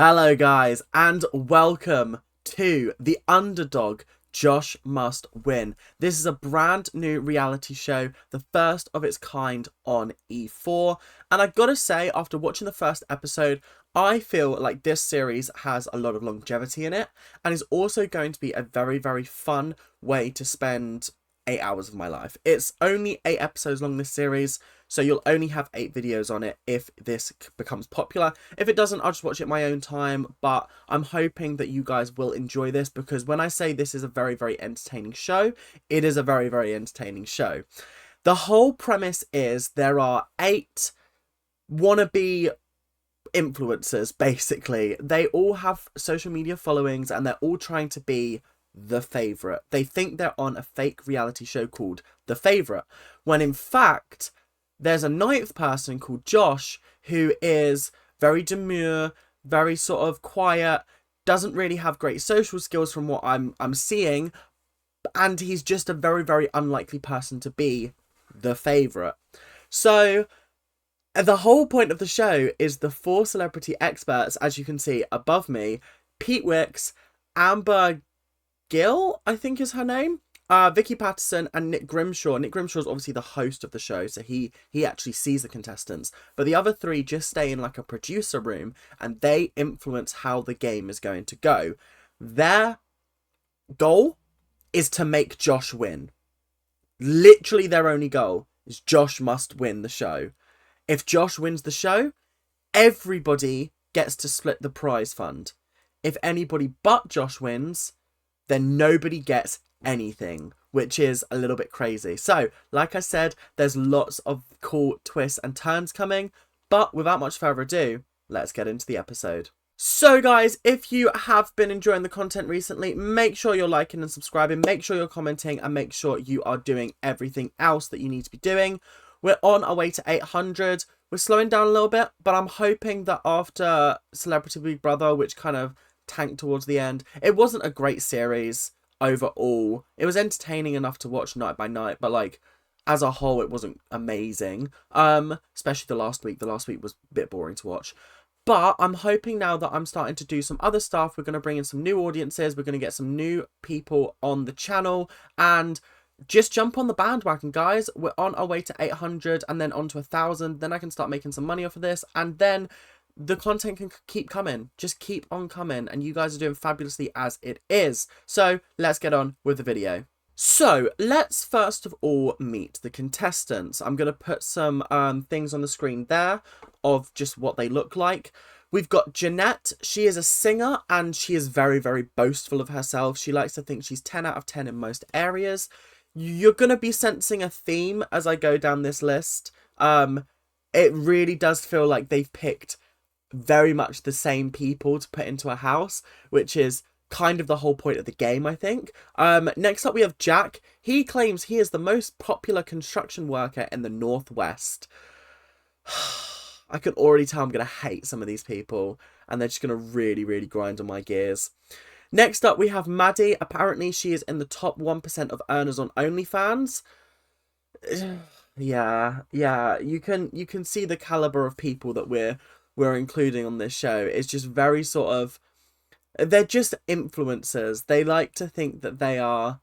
Hello guys and welcome to The Underdog Josh Must Win. This is a brand new reality show, the first of its kind on E4, and I gotta say, after watching the first episode, I feel like this series has a lot of longevity in it and is also going to be a very fun way to spend 8 hours of my life. It's only 8 episodes long, this series, so you'll only have 8 videos on it if this becomes popular. If it doesn't, I'll just watch it at my own time, but I'm hoping that you guys will enjoy this, because when I say this is a very entertaining show, it is a very entertaining show. The whole premise is there are 8 wannabe influencers, basically. They all have social media followings and they're all trying to be the favourite. They think they're on a fake reality show called The Favourite, when in fact there's a 9th person called Josh who is very demure, very sort of quiet, doesn't really have great social skills from what I'm seeing, and he's just a very unlikely person to be the favourite. So the whole point of the show is the 4 celebrity experts, as you can see above me: Pete Wicks, Amber Gill, I think is her name, Vicky Patterson, and Nick Grimshaw. Nick Grimshaw is obviously the host of the show, so he actually sees the contestants. But the other 3 just stay in like a producer room and they influence how the game is going to go. Their goal is to make Josh win. Literally their only goal is Josh must win the show. If Josh wins the show, everybody gets to split the prize fund. If anybody but Josh wins, then nobody gets anything, which is a little bit crazy. So, like I said, there's lots of cool twists and turns coming, but without much further ado, let's get into the episode. So guys, if you have been enjoying the content recently, make sure you're liking and subscribing, make sure you're commenting, and make sure you are doing everything else that you need to be doing. We're on our way to 800. We're slowing down a little bit, but I'm hoping that after Celebrity Big Brother, which kind of tanked towards the end, it wasn't a great series overall. It was entertaining enough to watch night by night, but like as a whole it wasn't amazing, especially the last week was a bit boring to watch. But I'm hoping now that I'm starting to do some other stuff. We're going to bring in some new audiences, we're going to get some new people on the channel, and just jump on the bandwagon, guys. We're on our way to 800 and then on to 1,000. Then I can start making some money off of this, and then the content can keep coming. Just keep on coming, and you guys are doing fabulously as it is. So let's get on with the video. So let's first of all meet the contestants. I'm going to put some things on the screen there of just what they look like. We've got Jeanette. She is a singer and she is very boastful of herself. She likes to think she's 10 out of 10 in most areas. You're going to be sensing a theme as I go down this list. It really does feel like they've picked very much the same people to put into a house, which is kind of the whole point of the game, I think. Next up we have Jack. He claims he is the most popular construction worker in the Northwest. I can already tell I'm going to hate some of these people, and they're just going to really grind on my gears. Next up we have Maddie. Apparently she is in the top 1% of earners on OnlyFans. Yeah, you can see the caliber of people that we're including on this show. It's just very sort of, they're just influencers. They like to think that they are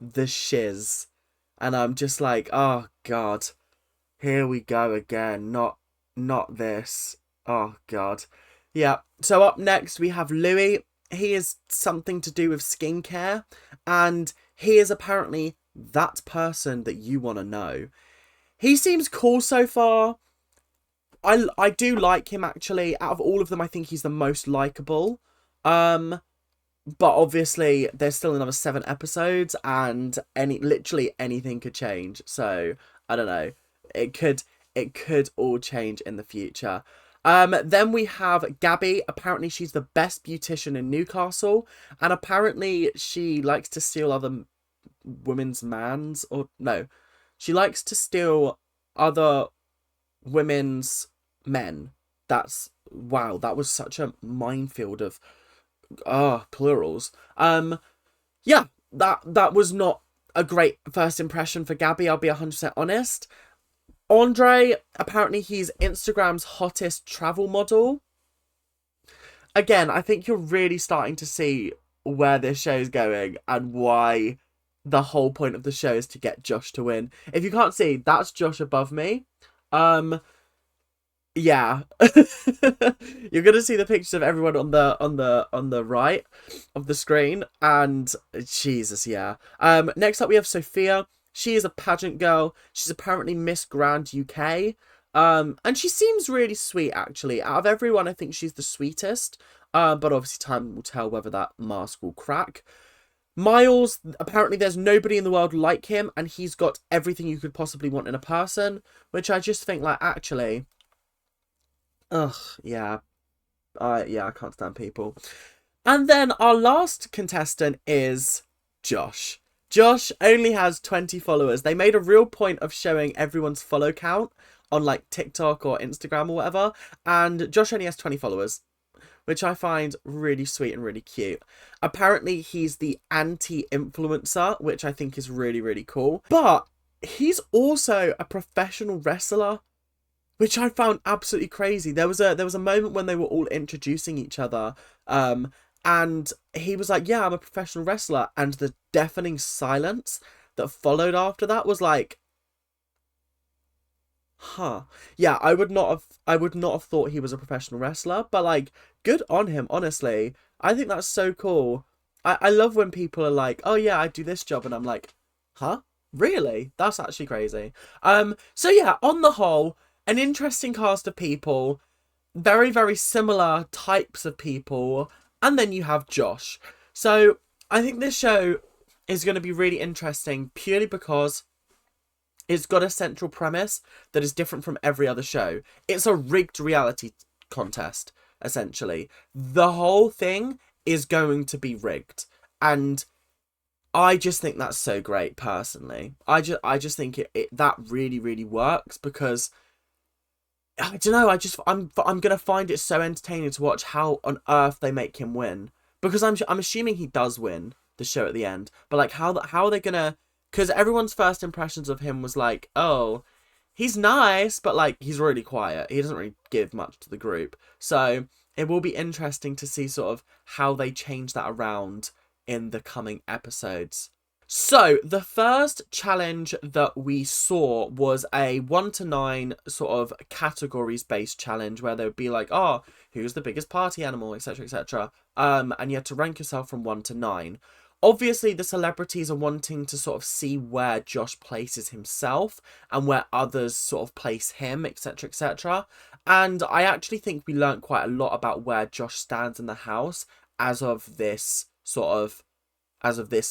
the shiz, and I'm just like, oh god, here we go again. Not this. Oh god. Yeah, so up next we have Louis. He is something to do with skincare, and he is apparently that person that you want to know. He seems cool so far. I do like him, actually. Out of all of them, I think he's the most likable. But obviously there's still another 7 episodes, and literally anything could change. So I don't know. It could all change in the future. Then we have Gabby. Apparently she's the best beautician in Newcastle, and apparently she likes to steal other women's mans, or no, she likes to steal other women's men. That's, wow, that was such a minefield of plurals. Yeah, that was not a great first impression for Gabby, I'll be 100% honest. Andre, apparently he's Instagram's hottest travel model. again, I think you're really starting to see where this show's going and why the whole point of the show is to get Josh to win. If you can't see, that's Josh above me. Um, yeah. You're gonna see the pictures of everyone on the right of the screen, and Jesus, yeah. Next up we have Sophia. She is a pageant girl. She's apparently Miss Grand UK. And she seems really sweet, actually. Out of everyone, I think she's the sweetest. But obviously time will tell whether that mask will crack. Miles, apparently there's nobody in the world like him, and he's got everything you could possibly want in a person, which I just think, like, actually, ugh, yeah. Yeah, I can't stand people. And then our last contestant is Josh. Josh only has 20 followers. They made a real point of showing everyone's follow count on like TikTok or Instagram or whatever. And Josh only has 20 followers, which I find really sweet and really cute. Apparently, he's the anti-influencer, which I think is really, really cool. But he's also a professional wrestler, which I found absolutely crazy. There was a moment when they were all introducing each other, and he was like, "Yeah, I'm a professional wrestler," and the deafening silence that followed after that was like, "Huh." Yeah, I would not have thought he was a professional wrestler, but like, good on him, honestly. I think that's so cool. I love when people are like, "Oh yeah, I do this job," and I'm like, "Huh? Really? That's actually crazy." So yeah, on the whole, an interesting cast of people, very, very similar types of people, and then you have Josh. So I think this show is going to be really interesting purely because it's got a central premise that is different from every other show. It's a rigged reality contest, essentially. The whole thing is going to be rigged. And I just think that's so great, personally. I just think it that really, really works because I don't know. I'm gonna find it so entertaining to watch how on earth they make him win, because I'm assuming he does win the show at the end. But like how are they gonna? Because everyone's first impressions of him was like, oh, he's nice, but like he's really quiet. He doesn't really give much to the group. So it will be interesting to see sort of how they change that around in the coming episodes. So, the first challenge that we saw was a 1 to 9 sort of categories based challenge where they would be like, oh, who's the biggest party animal, etc., etc. And you had to rank yourself from 1 to 9. Obviously, the celebrities are wanting to sort of see where Josh places himself and where others sort of place him, etc., etc. And I actually think we learned quite a lot about where Josh stands in the house as of this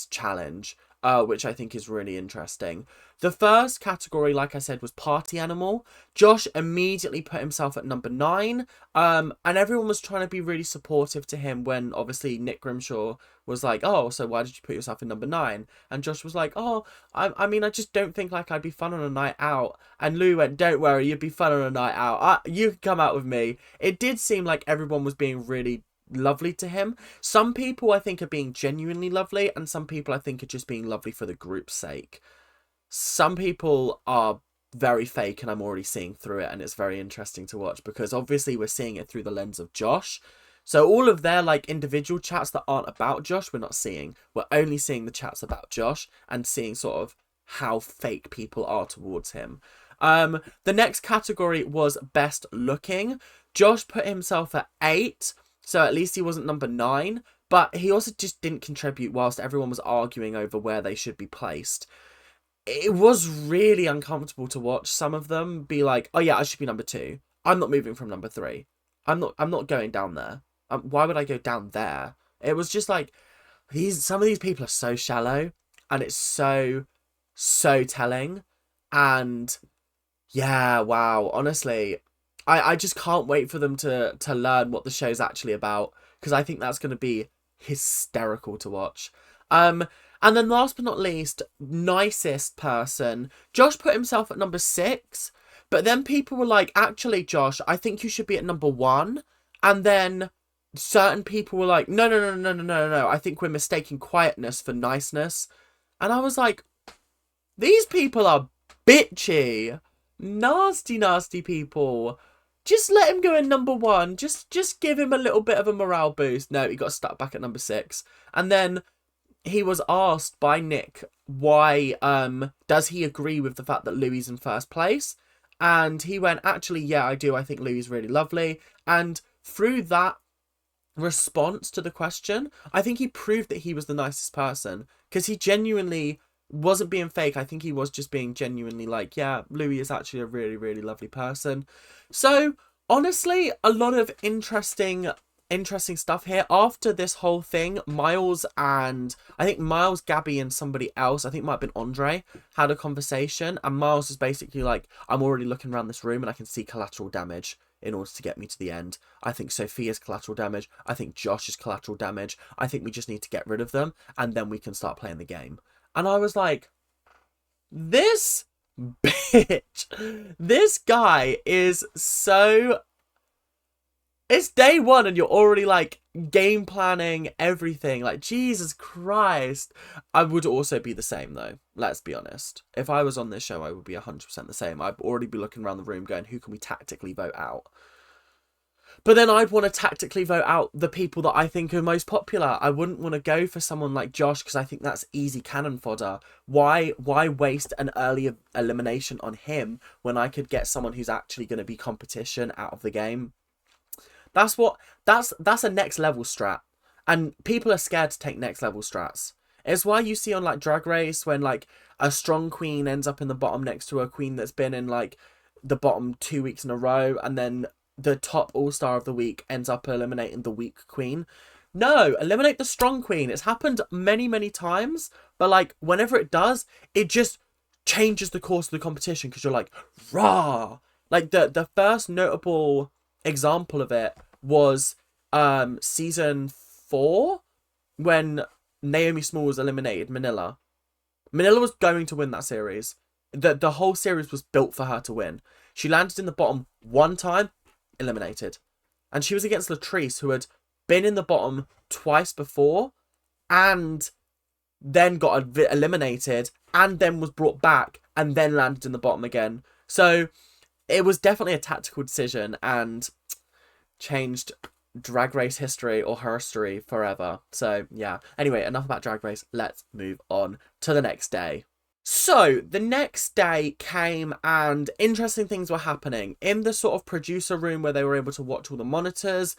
challenge, which I think is really interesting. The first category, like I said, was party animal. Josh immediately put himself at number 9, and everyone was trying to be really supportive to him when obviously Nick Grimshaw was like, oh, so why did you put yourself in number 9? And Josh was like, oh, I mean, I just don't think like I'd be fun on a night out. And Lou went, don't worry, you'd be fun on a night out. You can come out with me. It did seem like everyone was being really lovely to him. Some people I think are being genuinely lovely, and some people I think are just being lovely for the group's sake. Some people are very fake, and I'm already seeing through it, and it's very interesting to watch because obviously we're seeing it through the lens of Josh. So all of their like individual chats that aren't about Josh, we're not seeing. We're only seeing the chats about Josh and seeing sort of how fake people are towards him. The next category was best looking. Josh put himself at 8. So at least he wasn't number 9. But he also just didn't contribute whilst everyone was arguing over where they should be placed. It was really uncomfortable to watch some of them be like, oh yeah, I should be number 2. I'm not moving from number 3. I'm not going down there. Why would I go down there? It was just like, some of these people are so shallow. And it's so telling. And yeah, wow. Honestly, I just can't wait for them to learn what the show's actually about, because I think that's going to be hysterical to watch. And then last but not least, nicest person. Josh put himself at number 6, but then people were like, actually, Josh, I think you should be at number 1. And then certain people were like, no, no, no, no, no, no, no, I think we're mistaking quietness for niceness. And I was like, these people are bitchy. Nasty, nasty people. just let him go in number 1. Just give him a little bit of a morale boost. No, he got stuck back at number 6. And then he was asked by Nick why does he agree with the fact that Louis in first place, and he went, actually, yeah, I do. I think Louis is really lovely. And through that response to the question, I think he proved that he was the nicest person, because he genuinely wasn't being fake. I think he was just being genuinely like, yeah, Louis is actually a really, really lovely person. So honestly, a lot of interesting stuff here. After this whole thing, Miles and I think Miles, Gabby, and somebody else, I think it might have been Andre, had a conversation, and Miles is basically like, I'm already looking around this room and I can see collateral damage in order to get me to the end. I think Sophia's collateral damage. I think Josh is collateral damage. I think we just need to get rid of them and then we can start playing the game. And I was like, this bitch, this guy is so... It's day 1 and you're already like game planning everything. Like, Jesus Christ. I would also be the same though. Let's be honest. If I was on this show, I would be 100% the same. I'd already be looking around the room going, who can we tactically vote out? But then I'd want to tactically vote out the people that I think are most popular. I wouldn't want to go for someone like Josh because I think that's easy cannon fodder. Why waste an early elimination on him when I could get someone who's actually going to be competition out of the game? That's a next level strat, and people are scared to take next level strats. It's why you see on like Drag Race when like a strong queen ends up in the bottom next to a queen that's been in like the bottom 2 weeks in a row, and then the top all-star of the week ends up eliminating the weak queen. No, eliminate the strong queen. It's happened many, many times, but like whenever it does, it just changes the course of the competition because you're like, rah! Like the first notable example of it was season 4 when Naomi Smalls eliminated Manila. Manila was going to win that series. The whole series was built for her to win. She landed in the bottom 1 time, eliminated. And she was against Latrice, who had been in the bottom twice before and then got eliminated and then was brought back and then landed in the bottom again. So it was definitely a tactical decision and changed Drag Race history or herstory forever. So yeah, anyway, enough about Drag Race. Let's move on to the next day. So the next day came and interesting things were happening in the sort of producer room where they were able to watch all the monitors.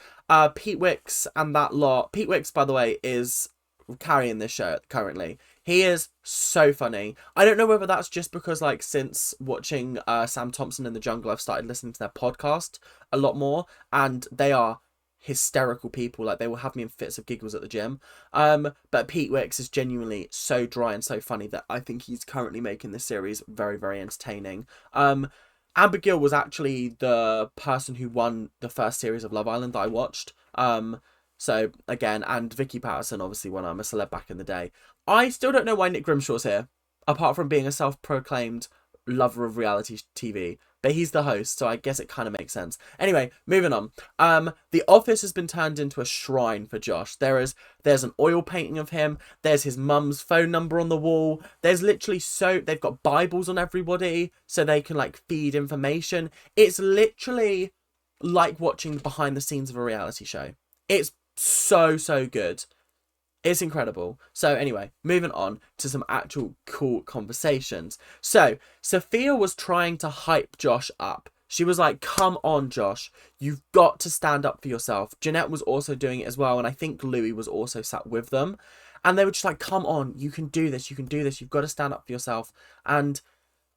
Pete Wicks and that lot. Pete Wicks, by the way, is carrying this show currently. He is so funny. I don't know whether that's just because, like, since watching Sam Thompson in the Jungle, I've started listening to their podcast a lot more, and they are hysterical people. Like, they will have me in fits of giggles at the gym. But Pete Wicks is genuinely so dry and so funny that I think he's currently making this series very, very entertaining. Abigail was actually the person who won the first series of Love Island that I watched. So, again, and Vicky Patterson, obviously, when I'm a celeb back in the day. I still don't know why Nick Grimshaw's here, apart from being a self-proclaimed lover of reality TV. But he's the host, so I guess it kind of makes sense. Anyway, moving on. The office has been turned into a shrine for Josh. There's an oil painting of him. There's his mum's phone number on the wall. There's literally they've got Bibles on everybody, so they can, like, feed information. It's literally like watching behind the scenes of a reality show. It's so good. It's incredible. So anyway, moving on to some actual cool conversations. So Sophia was trying to hype Josh up. She was like, come on, Josh, you've got to stand up for yourself. Jeanette was also doing it as well, and I think Louis was also sat with them, and they were just like, come on, you can do this, you've got to stand up for yourself. And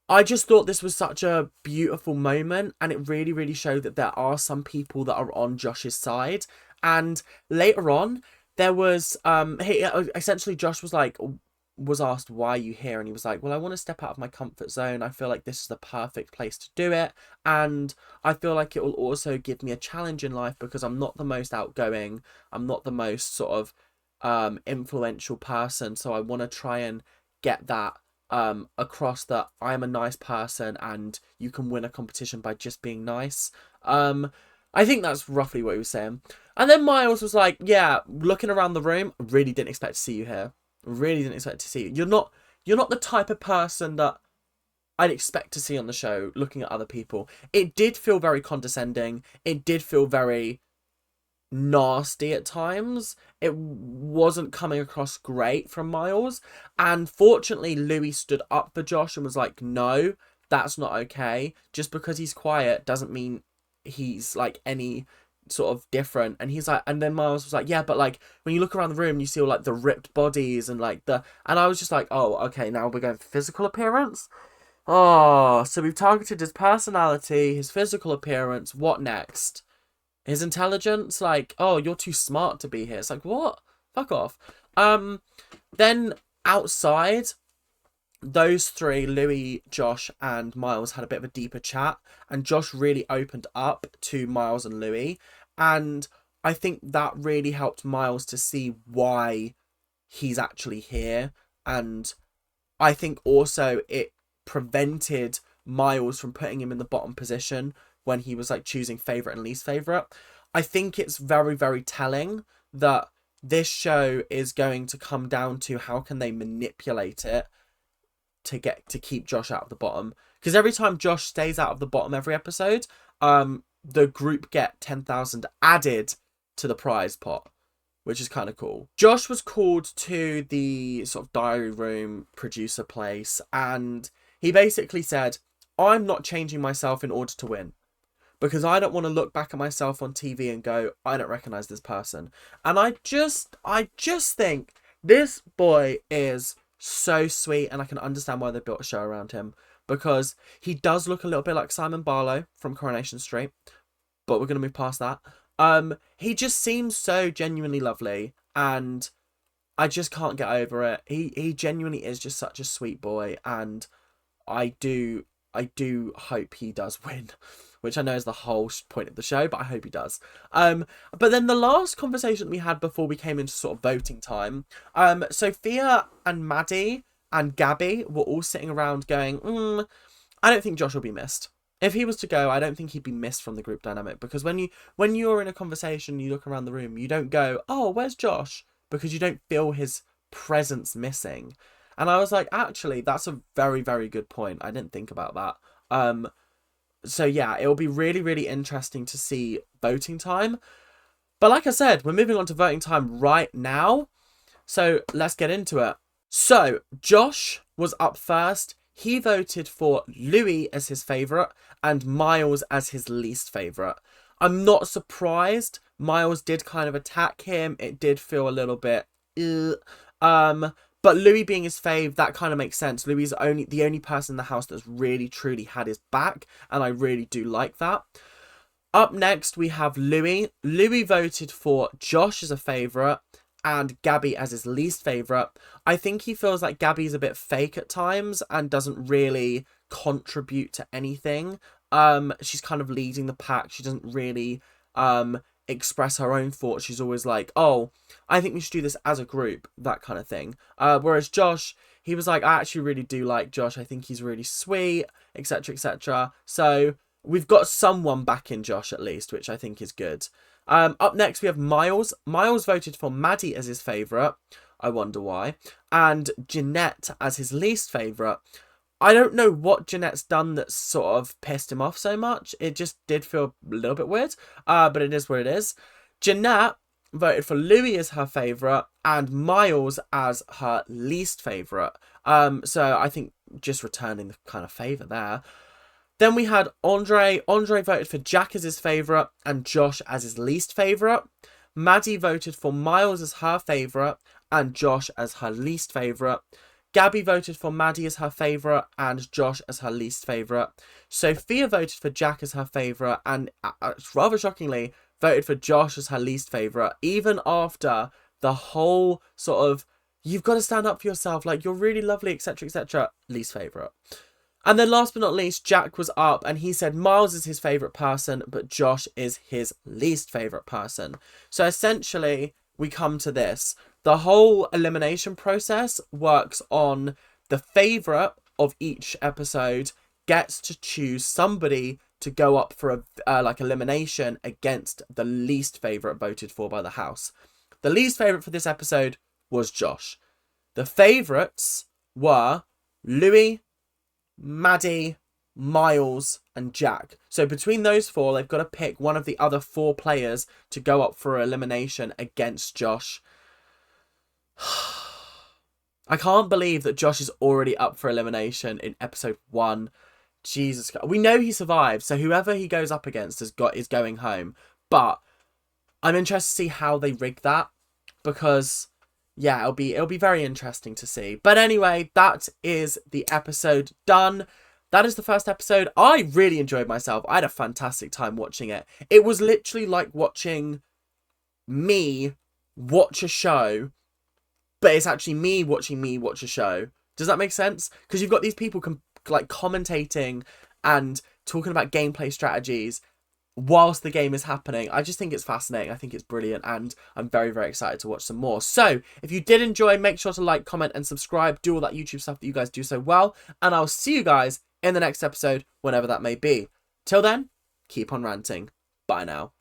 I just thought this was such a beautiful moment, and it really, really showed that there are some people that are on Josh's side. And later on, there was, essentially Josh was asked, why are you here? And he was like, well, I want to step out of my comfort zone. I feel like this is the perfect place to do it. And I feel like it will also give me a challenge in life because I'm not the most outgoing. I'm not the most sort of influential person. So I want to try and get that across, that I'm a nice person and you can win a competition by just being nice. I think that's roughly what he was saying. And then Miles was like, yeah, looking around the room, really didn't expect to see you here. Really didn't expect to see you. You're not the type of person that I'd expect to see on the show, looking at other people. It did feel very condescending. It did feel very nasty at times. It wasn't coming across great from Miles. And fortunately, Louis stood up for Josh and was like, no, that's not okay. Just because he's quiet doesn't mean he's like any sort of different. And he's like, and then Miles was like, yeah, but like when you look around the room, you see all like the ripped bodies and like and I was just like, oh, okay, now we're going for physical appearance. Oh, so we've targeted his personality, his physical appearance. What next? His intelligence? Like, oh, you're too smart to be here. It's like, what? Fuck off. Then outside, those three, Louis, Josh, and Miles, had a bit of a deeper chat. And Josh really opened up to Miles and Louis. And I think that really helped Miles to see why he's actually here. And I think also it prevented Miles from putting him in the bottom position when he was like choosing favourite and least favourite. I think it's very, very telling that this show is going to come down to how can they manipulate it to keep Josh out of the bottom. Because every time Josh stays out of the bottom every episode, the group get 10,000 added to the prize pot, which is kind of cool. Josh was called to the sort of diary room producer place, and he basically said, I'm not changing myself in order to win, because I don't want to look back at myself on TV and go, I don't recognize this person. And I just think this boy is so sweet, and I can understand why they built a show around him, because he does look a little bit like Simon Barlow from Coronation Street, but we're going to move past that. He just seems so genuinely lovely, and I just can't get over it. He genuinely is just such a sweet boy, and I do hope he does win, which I know is the whole point of the show, but I hope he does. But then the last conversation we had before we came into sort of voting time, Sophia and Maddie and Gabby were all sitting around going, I don't think Josh will be missed. If he was to go, I don't think he'd be missed from the group dynamic, because when you're in a conversation, you look around the room, you don't go, oh, where's Josh? Because you don't feel his presence missing. And I was like, actually, that's a very, very good point. I didn't think about that. So yeah, it'll be really, really interesting to see voting time. But like I said, we're moving on to voting time right now. So let's get into it. So Josh was up first. He voted for Louis as his favourite and Miles as his least favourite. I'm not surprised. Miles did kind of attack him. It did feel a little bit... But Louis being his fave, that kind of makes sense. Louis is the only person in the house that's really, truly had his back, and I really do like that. Up next, we have Louis. Louis voted for Josh as a favourite and Gabby as his least favourite. I think he feels like Gabby's a bit fake at times and doesn't really contribute to anything. She's kind of leading the pack. She doesn't really express her own thoughts. She's always like, oh, I think we should do this as a group, that kind of thing. Whereas Josh, he was like, I actually really do like Josh. I think he's really sweet, etc., etc. So we've got someone back in Josh at least, which I think is good. Up next, we have Miles. Miles voted for Maddie as his favourite. I wonder why. And Jeanette as his least favourite. I don't know what Jeanette's done that's sort of pissed him off so much. It just did feel a little bit weird, but it is what it is. Jeanette voted for Louis as her favourite and Miles as her least favourite. So I think just returning the kind of favour there. Then we had Andre. Andre voted for Jack as his favourite and Josh as his least favourite. Maddie voted for Miles as her favourite and Josh as her least favourite. Gabby voted for Maddie as her favourite and Josh as her least favourite. Sophia voted for Jack as her favourite and, rather shockingly, voted for Josh as her least favourite, even after the whole sort of, you've got to stand up for yourself, like, you're really lovely, etc., etc., least favourite. And then last but not least, Jack was up and he said Miles is his favourite person, but Josh is his least favourite person. So essentially, we come to this. The whole elimination process works on the favourite of each episode gets to choose somebody to go up for a like elimination against the least favourite voted for by the house. The least favourite for this episode was Josh. The favourites were Louis, Maddie, Miles, and Jack. So between those four, they've got to pick one of the other 4 players to go up for elimination against Josh. I can't believe that Josh is already up for elimination in episode 1. Jesus Christ. We know he survived, so whoever he goes up against is going home. But I'm interested to see how they rig that, because yeah, it'll be very interesting to see. But anyway, that is the episode done. That is the first episode. I really enjoyed myself. I had a fantastic time watching it. It was literally like watching me watch a show, but it's actually me watching me watch a show. Does that make sense? Because you've got these people like commentating and talking about gameplay strategies whilst the game is happening. I just think it's fascinating. I think it's brilliant, and I'm very, very excited to watch some more. So if you did enjoy, make sure to like, comment, and subscribe. Do all that YouTube stuff that you guys do so well, and I'll see you guys in the next episode, whenever that may be. Till then, keep on ranting. Bye now.